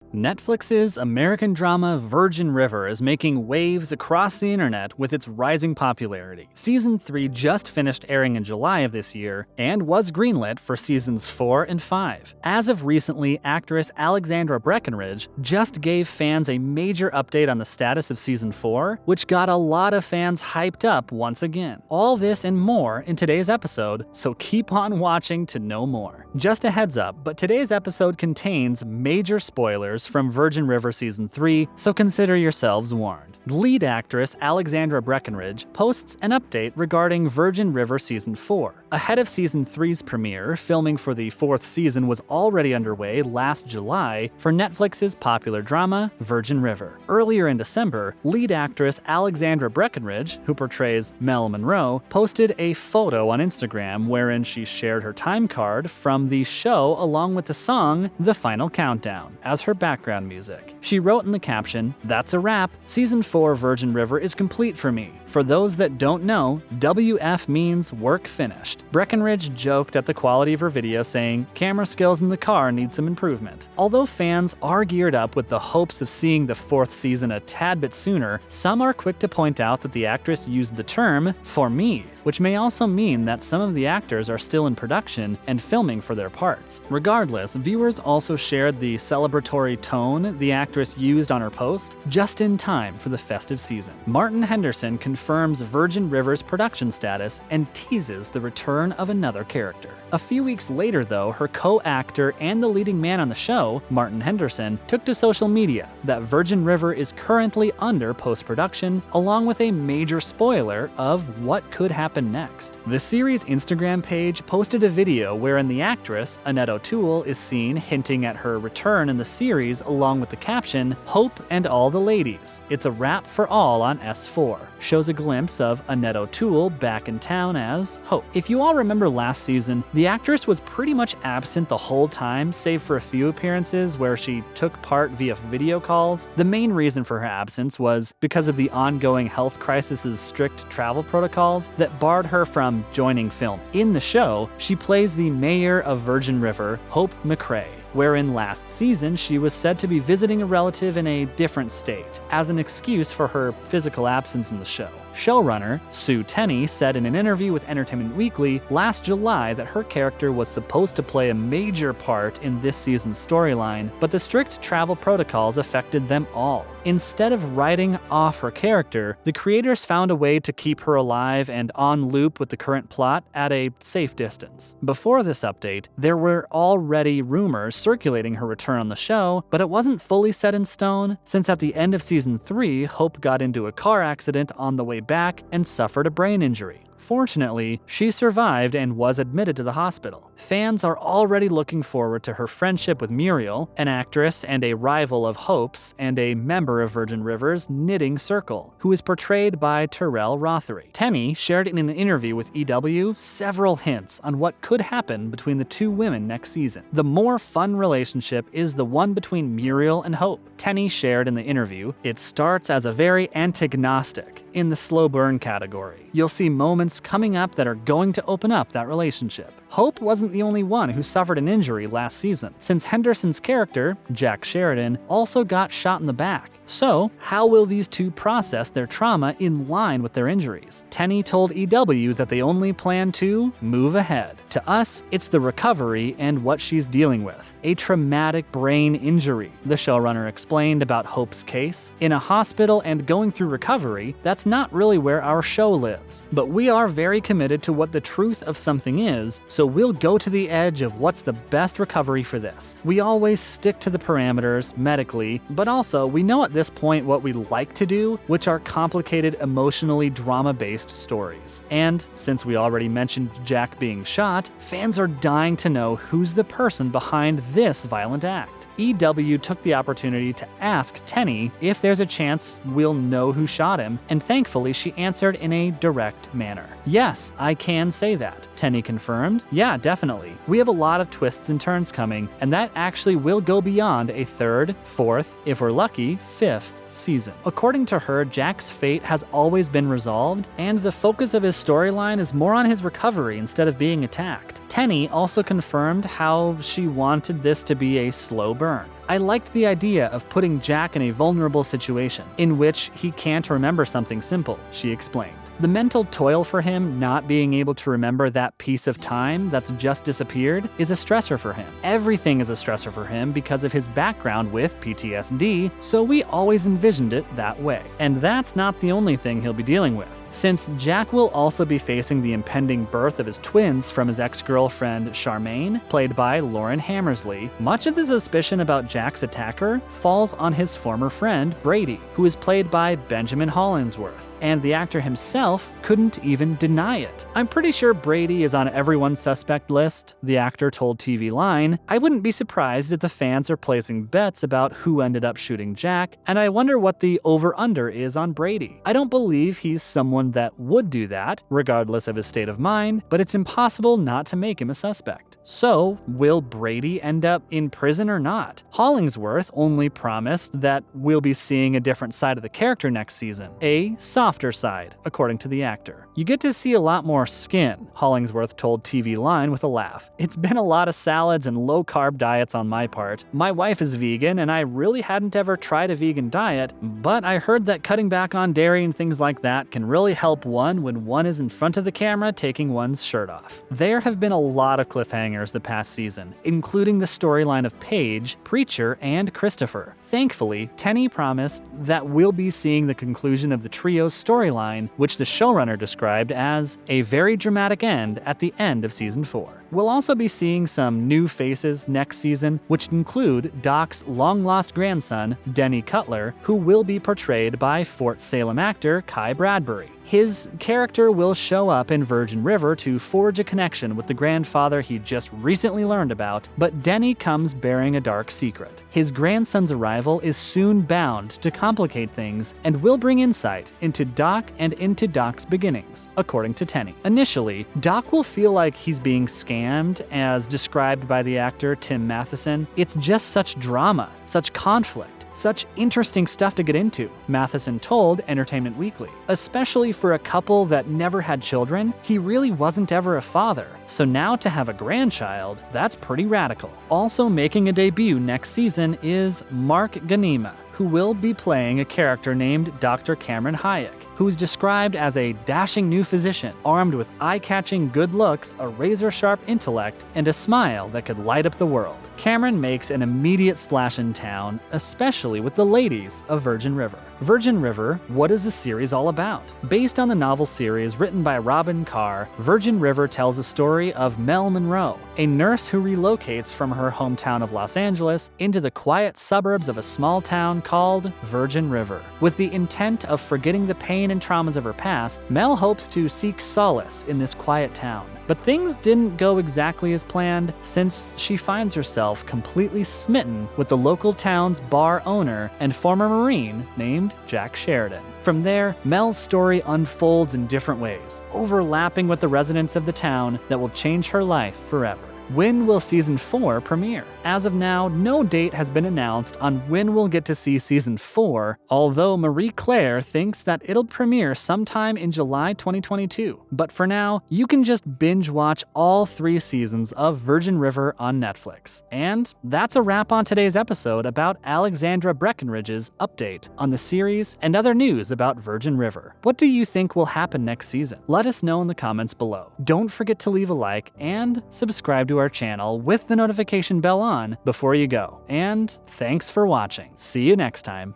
Netflix's American drama Virgin River is making waves across the internet with its rising popularity. Season 3 just finished airing in July of this year and was greenlit for seasons 4 and 5. As of recently, actress Alexandra Breckenridge just gave fans a major update on the status of season 4, which got a lot of fans hyped up once again. All this and more in today's episode, so keep on watching to know more. Just a heads up, but today's episode contains major spoilers from Virgin River Season 3, so consider yourselves warned. Lead actress Alexandra Breckenridge posts an update regarding Virgin River Season 4. Ahead of Season 3's premiere, filming for the 4th season was already underway last July for Netflix's popular drama, Virgin River. Earlier in December, lead actress Alexandra Breckenridge, who portrays Mel Monroe, posted a photo on Instagram wherein she shared her time card from the show along with the song The Final Countdown as her background music. She wrote in the caption, "That's a wrap. Season 4 Virgin River is complete for me. For those that don't know, WF means work finished." Breckenridge joked at the quality of her video, saying, "Camera skills in the car need some improvement." Although fans are geared up with the hopes of seeing the 4th season a tad bit sooner, some are quick to point out that the actress used the term "for me," which may also mean that some of the actors are still in production and filming for their parts. Regardless, viewers also shared the celebratory tone the actress used on her post just in time for the festive season. Martin Henderson confirms Virgin River's production status and teases the return of another character. A few weeks later, though, her co-actor and the leading man on the show, Martin Henderson, took to social media that Virgin River is currently under post-production, along with a major spoiler of what could happen next. The series' Instagram page posted a video wherein the actress, Annette O'Toole, is seen hinting at her return in the series along with the caption, "Hope and all the ladies. It's a wrap for all on S4." Shows a glimpse of Annette O'Toole back in town as Hope. If you all remember last season, the actress was pretty much absent the whole time, save for a few appearances where she took part via video calls. The main reason for her absence was because of the ongoing health crisis's strict travel protocols that barred her from joining film. In the show, she plays the mayor of Virgin River, Hope McCrae, wherein last season she was said to be visiting a relative in a different state, as an excuse for her physical absence in the show. Showrunner Sue Tenney said in an interview with Entertainment Weekly last July that her character was supposed to play a major part in this season's storyline, but the strict travel protocols affected them all. Instead of writing off her character, the creators found a way to keep her alive and on loop with the current plot at a safe distance. Before this update, there were already rumors circulating her return on the show, but it wasn't fully set in stone, since at the end of Season 3, Hope got into a car accident on the way back and suffered a brain injury. Fortunately, she survived and was admitted to the hospital. Fans are already looking forward to her friendship with Muriel, an actress and a rival of Hope's and a member of Virgin River's knitting circle, who is portrayed by Terrell Rothery. Tenney shared in an interview with EW several hints on what could happen between the two women next season. The more fun relationship is the one between Muriel and Hope. Tenney shared in the interview, "It starts as a very antagonistic, in the slow burn category. You'll see moments coming up that are going to open up that relationship." Hope wasn't the only one who suffered an injury last season, since Henderson's character, Jack Sheridan, also got shot in the back. So, how will these two process their trauma in line with their injuries? Tenney told EW that they only plan to move ahead. To us, it's the recovery and what she's dealing with. A traumatic brain injury, the showrunner explained about Hope's case. In a hospital and going through recovery, that's not really where our show lives. But we are very committed to what the truth of something is, so we'll go to the edge of what's the best recovery for this. We always stick to the parameters medically, but also we know at this point what we like to do, which are complicated, emotionally drama-based stories. And since we already mentioned Jack being shot, fans are dying to know who's the person behind this violent act. EW took the opportunity to ask Tenney if there's a chance we'll know who shot him, and thankfully she answered in a direct manner. "Yes, I can say that," Tenney confirmed. "Yeah, definitely. We have a lot of twists and turns coming, and that actually will go beyond a 3rd, 4th, if we're lucky, 5th season." According to her, Jack's fate has always been resolved, and the focus of his storyline is more on his recovery instead of being attacked. Tenney also confirmed how she wanted this to be a slow burn. I liked the idea of putting Jack in a vulnerable situation, in which he can't remember something simple, she explained. The mental toil for him not being able to remember that piece of time that's just disappeared is a stressor for him. Everything is a stressor for him because of his background with PTSD, so we always envisioned it that way. And that's not the only thing he'll be dealing with, since Jack will also be facing the impending birth of his twins from his ex-girlfriend Charmaine, played by Lauren Hammersley. Much of the suspicion about Jack's attacker falls on his former friend Brady, who is played by Benjamin Hollingsworth, and the actor himself couldn't even deny it. "I'm pretty sure Brady is on everyone's suspect list," the actor told TV Line. "I wouldn't be surprised if the fans are placing bets about who ended up shooting Jack, and I wonder what the over-under is on Brady. I don't believe he's someone that would do that, regardless of his state of mind, but it's impossible not to make him a suspect." So, will Brady end up in prison or not? Hollingsworth only promised that we'll be seeing a different side of the character next season, a softer side, according to the actor. "You get to see a lot more skin," Hollingsworth told TV Line with a laugh. "It's been a lot of salads and low-carb diets on my part. My wife is vegan, and I really hadn't ever tried a vegan diet, but I heard that cutting back on dairy and things like that can really help one when one is in front of the camera taking one's shirt off." There have been a lot of cliffhangers the past season, including the storyline of Paige, Preacher, and Christopher. Thankfully, Tenney promised that we'll be seeing the conclusion of the trio's storyline, which the showrunner described as a very dramatic end at the end of season 4. We'll also be seeing some new faces next season, which include Doc's long-lost grandson, Denny Cutler, who will be portrayed by Fort Salem actor Kai Bradbury. His character will show up in Virgin River to forge a connection with the grandfather he just recently learned about, but Denny comes bearing a dark secret. His grandson's arrival is soon bound to complicate things and will bring insight into Doc and into Doc's beginnings, according to Tenney. Initially, Doc will feel like he's being scammed, as described by the actor Tim Matheson. "It's just such drama, such conflict, such interesting stuff to get into," Matheson told Entertainment Weekly. "Especially for a couple that never had children, he really wasn't ever a father. So now to have a grandchild, that's pretty radical." Also making a debut next season is Mark Ganima, who will be playing a character named Dr. Cameron Hayek, who is described as a dashing new physician, armed with eye-catching good looks, a razor-sharp intellect, and a smile that could light up the world. Cameron makes an immediate splash in town, especially with the ladies of Virgin River. Virgin River, what is the series all about? Based on the novel series written by Robyn Carr, Virgin River tells a story of Mel Monroe, a nurse who relocates from her hometown of Los Angeles into the quiet suburbs of a small town called Virgin River. With the intent of forgetting the pain and traumas of her past, Mel hopes to seek solace in this quiet town. But things didn't go exactly as planned, since she finds herself completely smitten with the local town's bar owner and former Marine named Jack Sheridan. From there, Mel's story unfolds in different ways, overlapping with the residents of the town that will change her life forever. When will Season 4 premiere? As of now, no date has been announced on when we'll get to see Season 4, although Marie Claire thinks that it'll premiere sometime in July 2022. But for now, you can just binge watch all 3 seasons of Virgin River on Netflix. And that's a wrap on today's episode about Alexandra Breckenridge's update on the series and other news about Virgin River. What do you think will happen next season? Let us know in the comments below. Don't forget to leave a like and subscribe to our channel with the notification bell on before you go. And thanks for watching. See you next time.